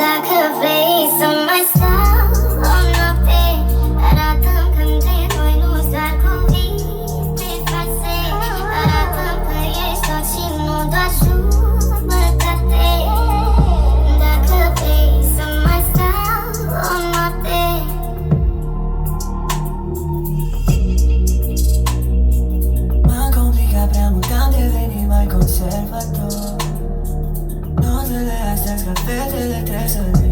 Dacă vrei să mai stau o noapte, arată-mi că între noi nu-s doar cuvinte false. Arată-mi că ești tot și nu doar jumătate. Dacă vrei să mai stau o noapte. M-am complicat prea mult, am devenit mai conservator. Notele astea ca fetele trebuie să le